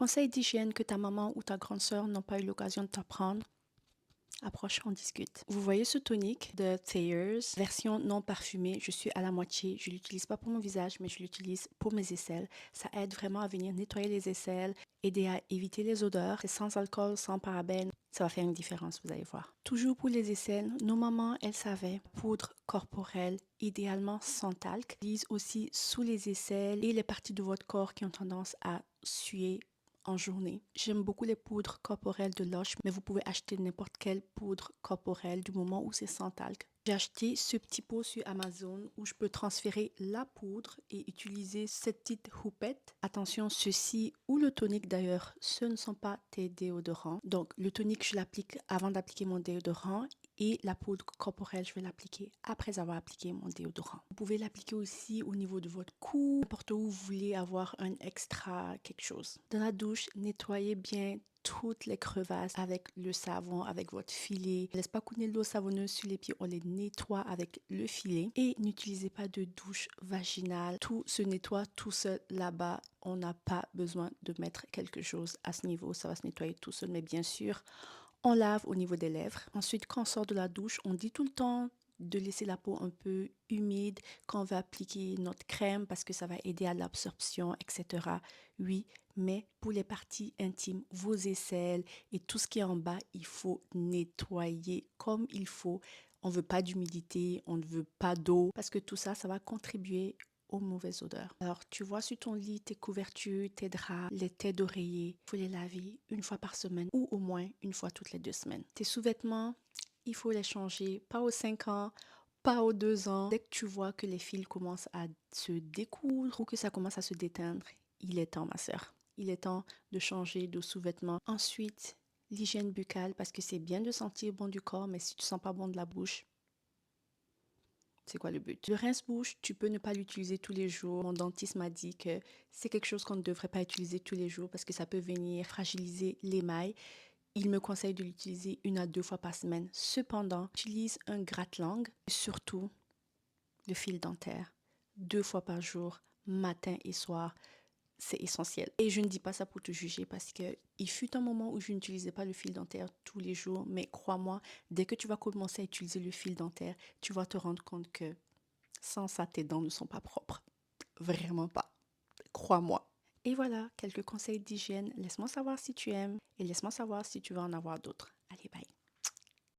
Conseil d'hygiène que ta maman ou ta grande sœur n'ont pas eu l'occasion de t'apprendre. Approche, on discute. Vous voyez ce tonique de Thayers, version non parfumée, je suis à la moitié. Je l'utilise pas pour mon visage, mais je l'utilise pour mes aisselles. Ça aide vraiment à venir nettoyer les aisselles, aider à éviter les odeurs. C'est sans alcool, sans parabènes. Ça va faire une différence, vous allez voir. Toujours pour les aisselles, nos mamans, elles savaient, poudre corporelle, idéalement sans talc. Utilise aussi sous les aisselles et les parties de votre corps qui ont tendance à suer en journée. J'aime beaucoup les poudres corporelles de Lush, mais vous pouvez acheter n'importe quelle poudre corporelle du moment où c'est sans talc. J'ai acheté ce petit pot sur Amazon où je peux transférer la poudre et utiliser cette petite houppette. Attention, ceci ou le tonique d'ailleurs, ce ne sont pas tes déodorants. Donc le tonique, je l'applique avant d'appliquer mon déodorant et la poudre corporelle, je vais l'appliquer après avoir appliqué mon déodorant. Vous pouvez l'appliquer aussi au niveau de votre cou, n'importe où vous voulez avoir un extra quelque chose. Dans la douche, nettoyez bien toutes les crevasses avec le savon, avec votre filet. Ne laisse pas couler de l'eau savonneuse sur les pieds, on les nettoie avec le filet. Et n'utilisez pas de douche vaginale. Tout se nettoie tout seul là-bas. On n'a pas besoin de mettre quelque chose à ce niveau. Ça va se nettoyer tout seul, mais bien sûr, on lave au niveau des lèvres. Ensuite, quand on sort de la douche, on dit tout le temps de laisser la peau un peu humide quand on va appliquer notre crème parce que ça va aider à l'absorption, etc. Oui, mais pour les parties intimes, vos aisselles et tout ce qui est en bas, il faut nettoyer comme il faut. On ne veut pas d'humidité, on ne veut pas d'eau parce que tout ça, ça va contribuer aux mauvaises odeurs. Alors, tu vois sur ton lit tes couvertures, tes draps, les têtes d'oreiller. Il faut les laver une fois par semaine ou au moins une fois toutes les 2 semaines. Tes sous-vêtements, il faut les changer, pas aux 5 ans, pas aux 2 ans. Dès que tu vois que les fils commencent à se découdre ou que ça commence à se déteindre, il est temps, ma sœur. Il est temps de changer de sous-vêtements. Ensuite, l'hygiène buccale, parce que c'est bien de sentir bon du corps, mais si tu sens pas bon de la bouche, c'est quoi le but? Le rince-bouche, tu peux ne pas l'utiliser tous les jours. Mon dentiste m'a dit que c'est quelque chose qu'on ne devrait pas utiliser tous les jours parce que ça peut venir fragiliser l'émail. Il me conseille de l'utiliser 1 à 2 fois par semaine. Cependant, utilise un gratte-langue, surtout le fil dentaire, 2 fois par jour, matin et soir. C'est essentiel. Et je ne dis pas ça pour te juger parce que il fut un moment où je n'utilisais pas le fil dentaire tous les jours, mais crois-moi, dès que tu vas commencer à utiliser le fil dentaire, tu vas te rendre compte que sans ça, tes dents ne sont pas propres. Vraiment pas. Crois-moi. Et voilà, quelques conseils d'hygiène. Laisse-moi savoir si tu aimes et laisse-moi savoir si tu veux en avoir d'autres. Allez, bye.